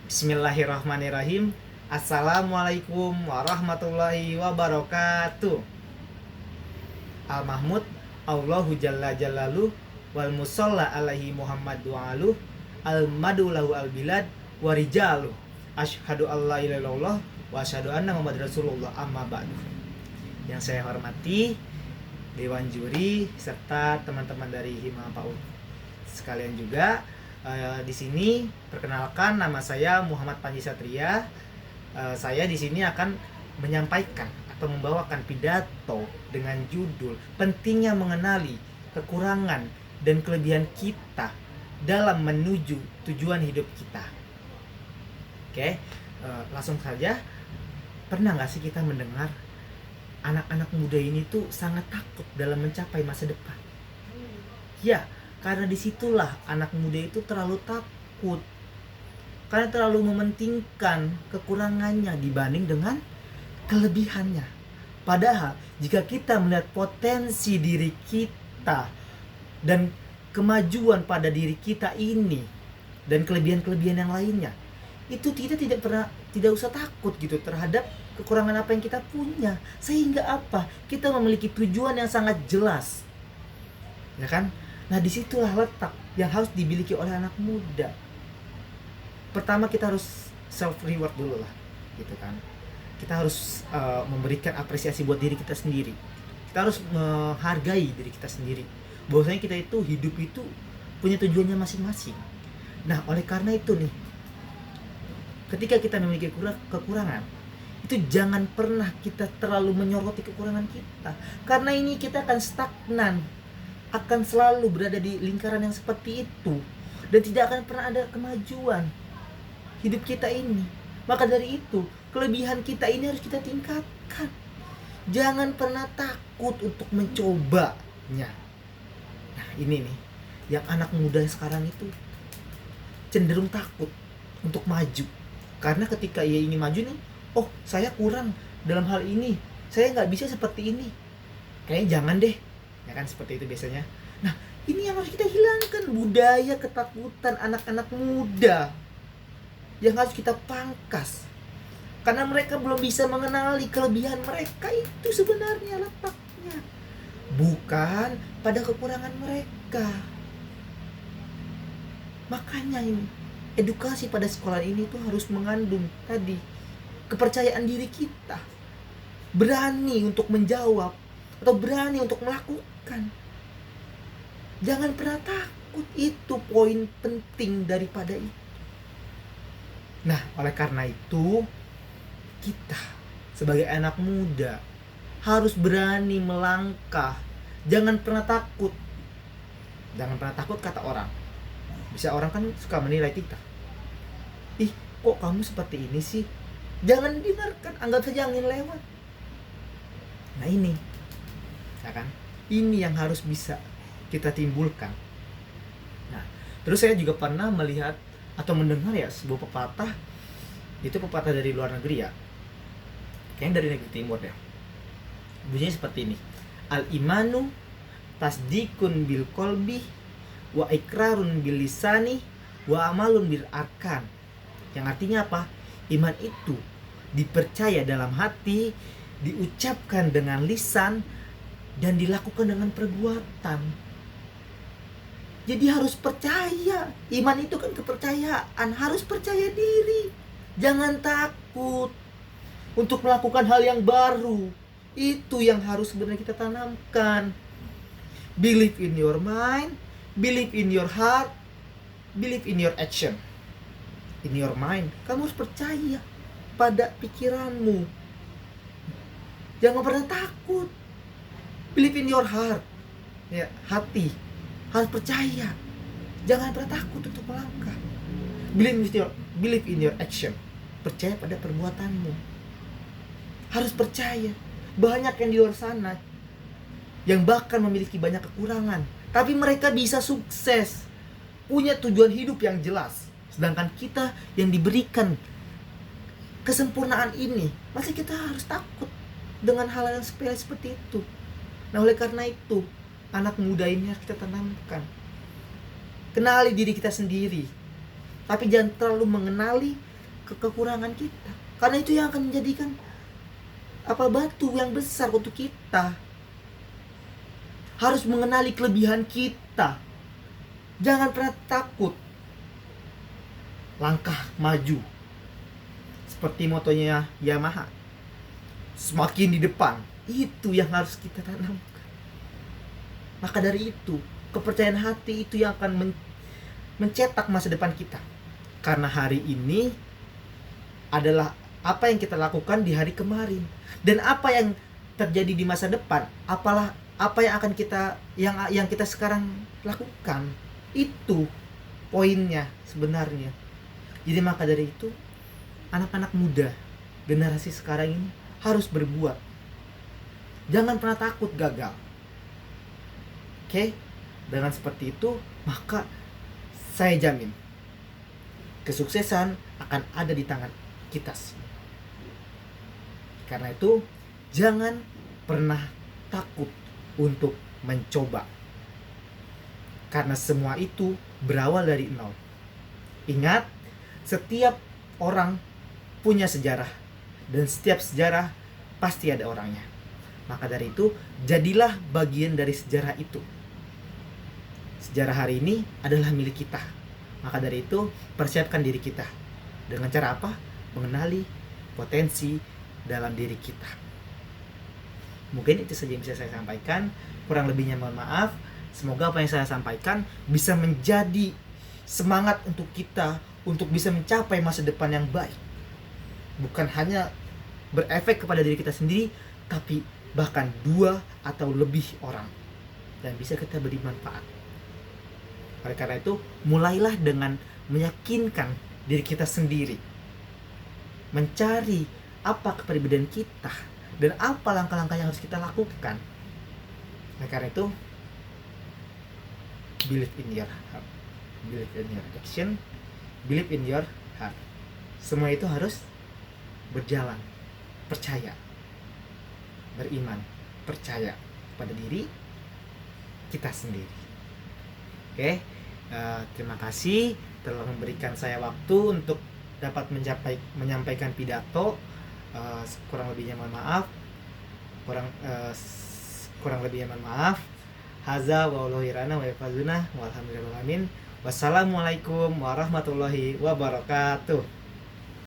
Bismillahirrahmanirrahim. Assalamualaikum warahmatullahi wabarakatuh. Al-Mahmud Allahu Jalla Jalaluh wal musalla alaihi Muhammad du'aluh al-madu lahu al-bilad warijaluh asyhadu alla ilaha illallah wa asyhadu anna Muhammad Rasulullah amma ba'du. Yang saya hormati Dewan Juri serta teman-teman dari Hima PAUD sekalian juga. Di sini perkenalkan, nama saya Muhammad Panji Satria. Saya di sini akan menyampaikan atau membawakan pidato dengan judul pentingnya mengenali kekurangan dan kelebihan kita dalam menuju tujuan hidup kita. Oke, langsung saja. Pernah nggak sih kita mendengar anak-anak muda ini tuh sangat takut dalam mencapai masa depan? Ya, karena disitulah anak muda itu terlalu takut, karena terlalu mementingkan kekurangannya dibanding dengan kelebihannya. Padahal jika kita melihat potensi diri kita dan kemajuan pada diri kita ini dan kelebihan-kelebihan yang lainnya, itu kita tidak usah takut gitu terhadap kekurangan apa yang kita punya. Sehingga apa? Kita memiliki tujuan yang sangat jelas, ya kan? Nah, disitulah letak yang harus dimiliki oleh anak muda. Pertama, kita harus self reward dulu lah, gitu kan. Kita harus memberikan apresiasi buat diri kita sendiri. Kita harus menghargai diri kita sendiri. Bahwasanya kita itu hidup itu punya tujuannya masing-masing. Nah, oleh karena itu nih, ketika kita memiliki kekurangan, itu jangan pernah kita terlalu menyoroti kekurangan kita. Karena ini kita akan stagnan, akan selalu berada di lingkaran yang seperti itu, dan tidak akan pernah ada kemajuan hidup kita ini. Maka dari itu, kelebihan kita ini harus kita tingkatkan. Jangan pernah takut untuk mencobanya. Nah, ini nih yang anak muda sekarang itu cenderung takut untuk maju. Karena ketika ia ingin maju nih, oh saya kurang dalam hal ini, saya nggak bisa seperti ini, kayaknya jangan deh, ya kan, seperti itu biasanya. Nah, ini yang harus kita hilangkan, budaya ketakutan anak-anak muda yang harus kita pangkas. Karena mereka belum bisa mengenali kelebihan mereka itu sebenarnya letaknya bukan pada kekurangan mereka. Makanya ini edukasi pada sekolah ini tuh harus mengandung tadi kepercayaan diri kita, berani untuk menjawab atau berani untuk melakukan. Jangan pernah takut, itu poin penting daripada itu. Nah, oleh karena itu kita sebagai anak muda harus berani melangkah. Jangan pernah takut. Jangan pernah takut kata orang. Bisa orang kan suka menilai kita. Ih, kok kamu seperti ini sih? Jangan dengarkan, anggap saja angin lewat. Nah, ini, ya kan? Ini yang harus bisa kita timbulkan. Nah, terus saya juga pernah melihat atau mendengar ya sebuah pepatah. Itu pepatah dari luar negeri ya, kayaknya dari negeri timur ya. Bunyinya seperti ini: al-imanu tasdikun bil kolbi wa ikrarun bil lisani wa amalun bil arkan. Yang artinya apa? Iman itu dipercaya dalam hati, diucapkan dengan lisan, dan dilakukan dengan perbuatan. Jadi harus percaya. Iman itu kan kepercayaan. Harus percaya diri. Jangan takut untuk melakukan hal yang baru. Itu yang harus sebenarnya kita tanamkan. Believe in your mind, believe in your heart, believe in your action. In your mind, kamu harus percaya pada pikiranmu. Jangan pernah takut. Believe in your heart, ya, hati harus percaya. Jangan pernah takut untuk melangkah. Believe in your action, percaya pada perbuatanmu. Harus percaya. Banyak yang di luar sana yang bahkan memiliki banyak kekurangan, tapi mereka bisa sukses, punya tujuan hidup yang jelas. Sedangkan kita yang diberikan kesempurnaan ini, masih kita harus takut dengan hal yang sepele seperti itu. Nah, oleh karena itu, anak muda ini harus kita tanamkan. Kenali diri kita sendiri, tapi jangan terlalu mengenali kekurangan kita. Karena itu yang akan menjadikan batu yang besar untuk kita. Harus mengenali kelebihan kita. Jangan pernah takut langkah maju. Seperti motonya Yamaha, semakin di depan. Itu yang harus kita tanamkan. Maka dari itu, kepercayaan hati itu yang akan mencetak masa depan kita. Karena hari ini adalah apa yang kita lakukan di hari kemarin, dan apa yang terjadi di masa depan apa yang akan yang kita sekarang lakukan. Itu poinnya sebenarnya. Jadi maka dari itu, anak-anak muda generasi sekarang ini harus berbuat. Jangan pernah takut gagal. Oke? Dengan seperti itu, maka saya jamin kesuksesan akan ada di tangan kita semua. Karena itu, jangan pernah takut untuk mencoba. Karena semua itu berawal dari nol. Ingat, setiap orang punya sejarah, dan setiap sejarah pasti ada orangnya. Maka dari itu, jadilah bagian dari sejarah itu. Sejarah hari ini adalah milik kita. Maka dari itu, persiapkan diri kita. Dengan cara apa? Mengenali potensi dalam diri kita. Mungkin itu saja yang bisa saya sampaikan. Kurang lebihnya mohon maaf. Semoga apa yang saya sampaikan bisa menjadi semangat untuk kita untuk bisa mencapai masa depan yang baik. Bukan hanya berefek kepada diri kita sendiri, tapi bahkan 2 atau lebih orang, dan bisa kita beri manfaat. Oleh karena itu, mulailah dengan meyakinkan diri kita sendiri, mencari apa kepribadian kita dan apa langkah-langkah yang harus kita lakukan. Oleh karena itu, believe in your heart, believe in your action, believe in your heart. Semua itu harus berjalan, percaya, beriman, percaya pada diri kita sendiri. Oke, terima kasih telah memberikan saya waktu untuk dapat menyampaikan pidato. Kurang lebihnya mohon maaf. Kurang lebihnya mohon maaf. Haza wa wallahu wa yafazuna walhamdulillahirabbil alamin. Wassalamualaikum warahmatullahi wabarakatuh.